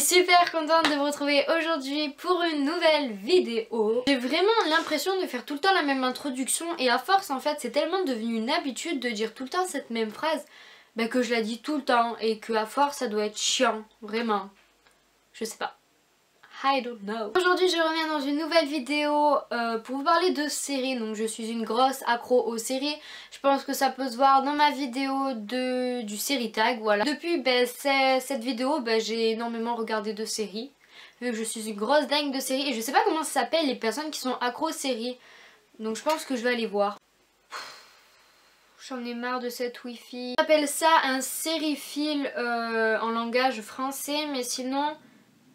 super contente de vous retrouver aujourd'hui pour une nouvelle vidéo. J'ai vraiment l'impression de faire tout le temps la même introduction et à force en fait c'est tellement devenu une habitude de dire tout le temps cette même phrase que je la dis tout le temps et que à force ça doit être chiant, vraiment. Je sais pas. I don't know. Aujourd'hui je reviens dans une nouvelle vidéo pour vous parler de séries. Donc je suis une grosse accro aux séries. Je pense que ça peut se voir dans ma vidéo du série tag, voilà. Depuis cette vidéo j'ai énormément regardé de séries. Vu que je suis une grosse dingue de séries. Et je sais pas comment ça s'appelle les personnes qui sont accro aux séries. Donc je pense que je vais aller voir. J'en ai marre de cette wifi. On appelle ça un sériephile en langage français, mais sinon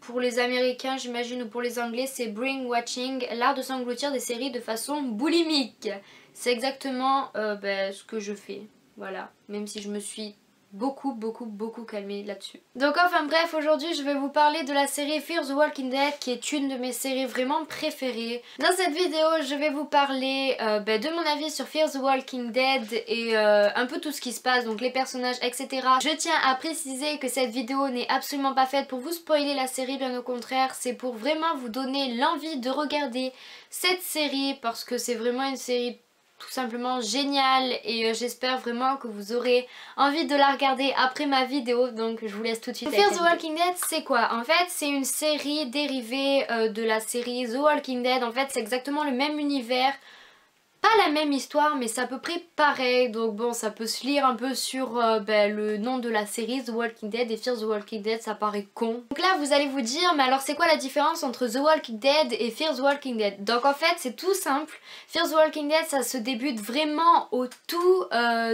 pour les américains j'imagine ou pour les anglais c'est bring watching, l'art de s'engloutir des séries de façon boulimique. C'est exactement ce que je fais, voilà, même si je me suis beaucoup calmée là-dessus. Donc enfin bref, aujourd'hui je vais vous parler de la série Fear the Walking Dead qui est une de mes séries vraiment préférées. Dans cette vidéo je vais vous parler de mon avis sur Fear the Walking Dead et un peu tout ce qui se passe, donc les personnages etc. Je tiens à préciser que cette vidéo n'est absolument pas faite pour vous spoiler la série, bien au contraire, c'est pour vraiment vous donner l'envie de regarder cette série parce que c'est vraiment une série tout simplement génial et j'espère vraiment que vous aurez envie de la regarder après ma vidéo, donc je vous laisse tout de suite. Fear the Walking Dead c'est quoi? En fait c'est une série dérivée de la série The Walking Dead. En fait c'est exactement le même univers, pas la même histoire mais c'est à peu près pareil, donc bon ça peut se lire un peu sur le nom de la série The Walking Dead et Fear the Walking Dead, ça paraît con. Donc là vous allez vous dire mais alors c'est quoi la différence entre The Walking Dead et Fear the Walking Dead? Donc en fait c'est tout simple, Fear the Walking Dead ça se débute vraiment au tout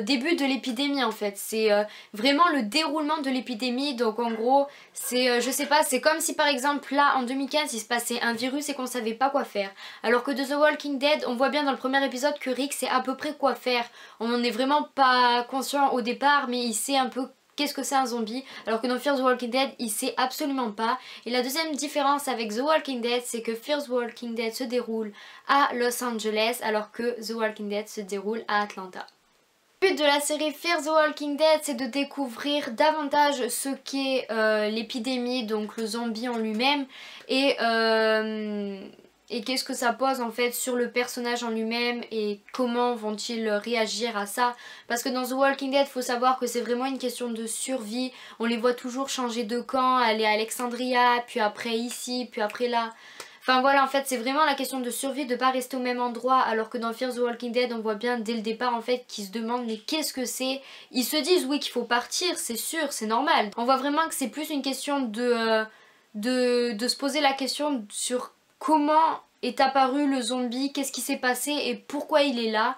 début de l'épidémie en fait, c'est vraiment le déroulement de l'épidémie. Donc en gros c'est je sais pas, c'est comme si par exemple là en 2015 il se passait un virus et qu'on savait pas quoi faire, alors que de The Walking Dead on voit bien dans le premier épisode que Rick sait à peu près quoi faire. On n'en est vraiment pas conscient au départ mais il sait un peu qu'est-ce que c'est un zombie, alors que dans Fear the Walking Dead il sait absolument pas. Et la deuxième différence avec The Walking Dead c'est que Fear the Walking Dead se déroule à Los Angeles alors que The Walking Dead se déroule à Atlanta. Le but de la série Fear the Walking Dead c'est de découvrir davantage ce qu'est l'épidémie, donc le zombie en lui-même et qu'est-ce que ça pose en fait sur le personnage en lui-même et comment vont-ils réagir à ça. Parce que dans The Walking Dead faut savoir que c'est vraiment une question de survie. On les voit toujours changer de camp, aller à Alexandria, puis après ici, puis après là. Enfin voilà, en fait c'est vraiment la question de survie, de pas rester au même endroit, alors que dans Fear the Walking Dead on voit bien dès le départ en fait qu'ils se demandent mais qu'est-ce que c'est. Ils se disent oui qu'il faut partir, c'est sûr, c'est normal. On voit vraiment que c'est plus une question de se poser la question sur comment est apparu le zombie, qu'est-ce qui s'est passé et pourquoi il est là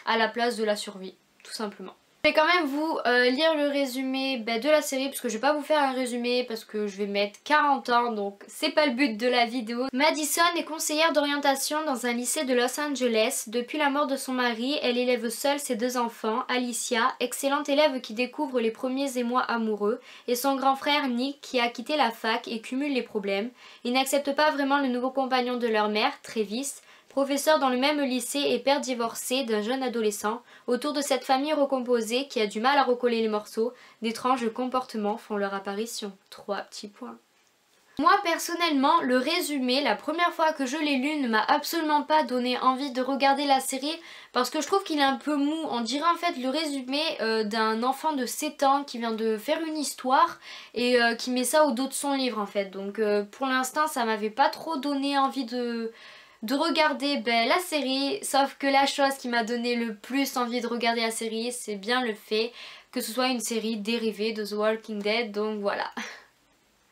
à la place de la survie, tout simplement. Je vais quand même vous lire le résumé de la série parce que je vais pas vous faire un résumé parce que je vais mettre 40 ans donc c'est pas le but de la vidéo. Madison est conseillère d'orientation dans un lycée de Los Angeles. Depuis la mort de son mari, elle élève seule ses deux enfants, Alicia, excellente élève qui découvre les premiers émois amoureux, et son grand frère Nick qui a quitté la fac et cumule les problèmes. Ils n'acceptent pas vraiment le nouveau compagnon de leur mère, Travis, professeur dans le même lycée et père divorcé d'un jeune adolescent. Autour de cette famille recomposée qui a du mal à recoller les morceaux, d'étranges comportements font leur apparition. 3 petits points. Moi personnellement, le résumé, la première fois que je l'ai lu ne m'a absolument pas donné envie de regarder la série parce que je trouve qu'il est un peu mou. On dirait en fait le résumé d'un enfant de 7 ans qui vient de faire une histoire et qui met ça au dos de son livre en fait. Donc pour l'instant ça m'avait pas trop donné envie de regarder la série, sauf que la chose qui m'a donné le plus envie de regarder la série c'est bien le fait que ce soit une série dérivée de The Walking Dead, donc voilà.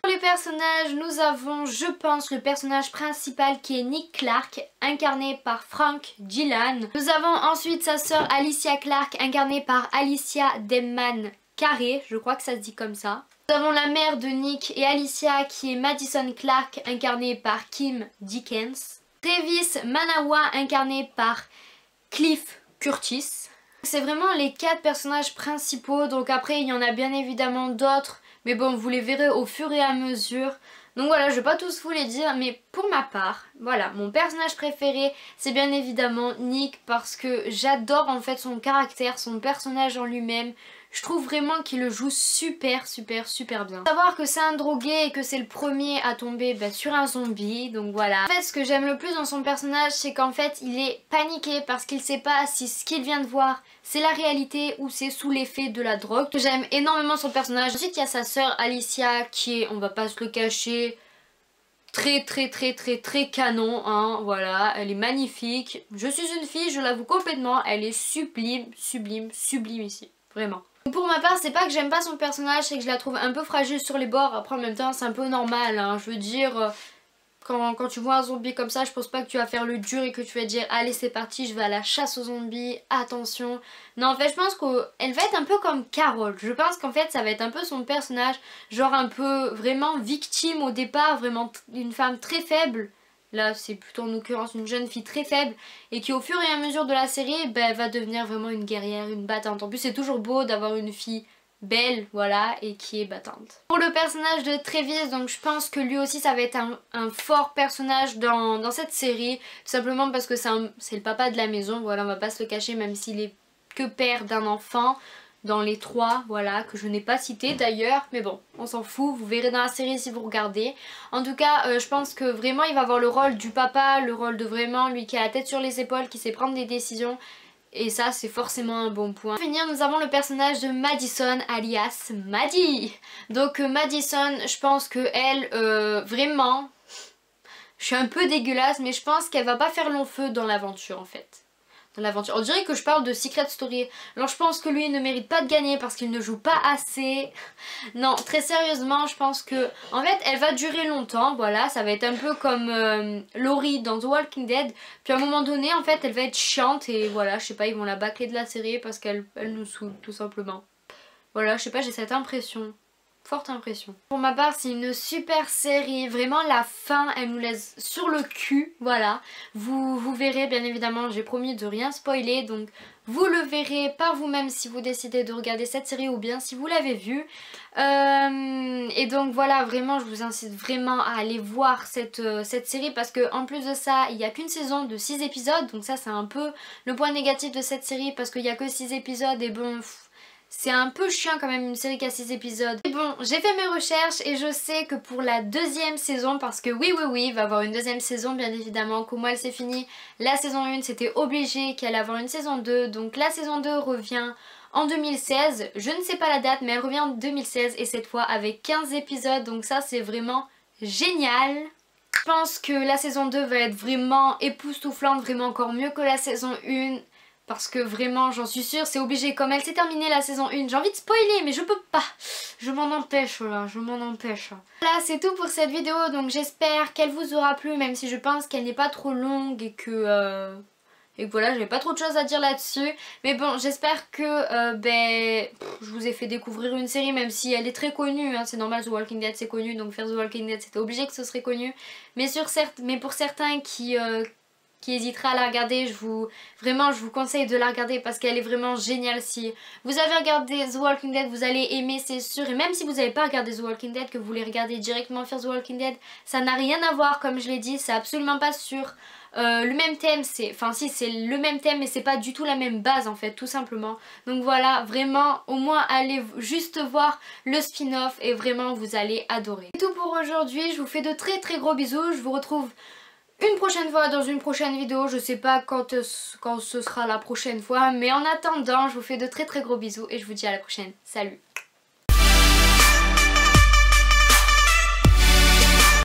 Pour les personnages, nous avons je pense le personnage principal qui est Nick Clark, incarné par Frank Gillan. Nous avons ensuite sa sœur Alicia Clark, incarnée par Alicia Denman Carey, je crois que ça se dit comme ça. Nous avons la mère de Nick et Alicia qui est Madison Clark, incarnée par Kim Dickens. Travis Manawa incarné par Cliff Curtis. C'est vraiment les 4 personnages principaux, donc après il y en a bien évidemment d'autres, mais bon vous les verrez au fur et à mesure. Donc voilà, je vais pas tous vous les dire, mais pour ma part, voilà, mon personnage préféré c'est bien évidemment Nick parce que j'adore en fait son caractère, son personnage en lui-même. Je trouve vraiment qu'il le joue super bien. Savoir que c'est un drogué et que c'est le premier à tomber sur un zombie, donc voilà. En fait, ce que j'aime le plus dans son personnage, c'est qu'en fait il est paniqué parce qu'il sait pas si ce qu'il vient de voir c'est la réalité ou c'est sous l'effet de la drogue. J'aime énormément son personnage. Ensuite il y a sa sœur Alicia qui est, on va pas se le cacher, très canon, hein, voilà, elle est magnifique. Je suis une fille, je l'avoue complètement, elle est sublime ici, vraiment. Pour ma part, c'est pas que j'aime pas son personnage, c'est que je la trouve un peu fragile sur les bords. Après en même temps c'est un peu normal, hein, je veux dire, quand tu vois un zombie comme ça, je pense pas que tu vas faire le dur et que tu vas dire allez c'est parti, je vais à la chasse aux zombies, attention. Non, en fait je pense qu'elle va être un peu comme Carol. Je pense qu'en fait ça va être un peu son personnage, genre un peu vraiment victime au départ, vraiment une femme très faible. Là c'est plutôt en l'occurrence une jeune fille très faible et qui au fur et à mesure de la série va devenir vraiment une guerrière, une battante. En plus c'est toujours beau d'avoir une fille belle, voilà, et qui est battante. Pour le personnage de Travis, donc je pense que lui aussi ça va être un fort personnage dans cette série, tout simplement parce que c'est le papa de la maison, voilà, on va pas se le cacher, même s'il est que père d'un enfant dans les trois, voilà, que je n'ai pas cité d'ailleurs, mais bon, on s'en fout, vous verrez dans la série si vous regardez. En tout cas, je pense que vraiment il va avoir le rôle du papa, le rôle de vraiment lui qui a la tête sur les épaules, qui sait prendre des décisions. Et ça c'est forcément un bon point. Pour finir, nous avons le personnage de Madison alias Maddie. Donc Madison, je pense que elle, vraiment, je suis un peu dégueulasse mais je pense qu'elle va pas faire long feu dans l'aventure en fait. Dans l'aventure. On dirait que je parle de Secret Story. Alors je pense que lui il ne mérite pas de gagner parce qu'il ne joue pas assez. Non, très sérieusement, je pense que en fait elle va durer longtemps, voilà, ça va être un peu comme Laurie dans The Walking Dead. Puis à un moment donné, en fait, elle va être chiante et voilà, je sais pas, ils vont la bâcler de la série parce qu'elle nous saoule tout simplement. Voilà, je sais pas, j'ai cette impression. Forte impression. Pour ma part, c'est une super série. Vraiment, la fin, elle nous laisse sur le cul. Voilà. Vous verrez, bien évidemment, j'ai promis de rien spoiler. Donc, vous le verrez par vous-même si vous décidez de regarder cette série ou bien si vous l'avez vue. Et donc, voilà, vraiment, je vous incite vraiment à aller voir cette série parce qu'en plus de ça, il n'y a qu'une saison de 6 épisodes. Donc ça, c'est un peu le point négatif de cette série parce qu'il n'y a que 6 épisodes et bon... C'est un peu chiant quand même une série qui a 6 épisodes. Et bon, j'ai fait mes recherches et je sais que pour la deuxième saison, parce que oui, il va y avoir une deuxième saison bien évidemment, qu'au moins elle s'est finie. La saison 1, c'était obligé qu'elle allait avoir une saison 2. Donc la saison 2 revient en 2016. Je ne sais pas la date mais elle revient en 2016 et cette fois avec 15 épisodes. Donc ça c'est vraiment génial. Je pense que la saison 2 va être vraiment époustouflante, vraiment encore mieux que la saison 1. Parce que vraiment, j'en suis sûre, c'est obligé. Comme elle s'est terminée la saison 1, j'ai envie de spoiler, mais je peux pas. Je m'en empêche là, je m'en empêche. Voilà, c'est tout pour cette vidéo. Donc j'espère qu'elle vous aura plu, même si je pense qu'elle n'est pas trop longue et que voilà, j'avais pas trop de choses à dire là-dessus. Mais bon, j'espère que je vous ai fait découvrir une série, même si elle est très connue. Hein, c'est normal, The Walking Dead c'est connu, donc faire The Walking Dead c'était obligé que ce serait connu. Mais pour certains qui hésitera à la regarder, je vous conseille de la regarder parce qu'elle est vraiment géniale. Si vous avez regardé The Walking Dead, vous allez aimer, c'est sûr. Et même si vous n'avez pas regardé The Walking Dead, que vous voulez regarder directement Fear the Walking Dead, ça n'a rien à voir, comme je l'ai dit, c'est absolument pas sur le même thème. Enfin si, c'est le même thème mais c'est pas du tout la même base en fait, tout simplement. Donc voilà, vraiment, au moins allez juste voir le spin-off et vraiment vous allez adorer. C'est tout pour aujourd'hui, je vous fais de très gros bisous, je vous retrouve une prochaine fois dans une prochaine vidéo. Je sais pas quand ce sera la prochaine fois, mais en attendant je vous fais de très gros bisous et je vous dis à la prochaine. Salut!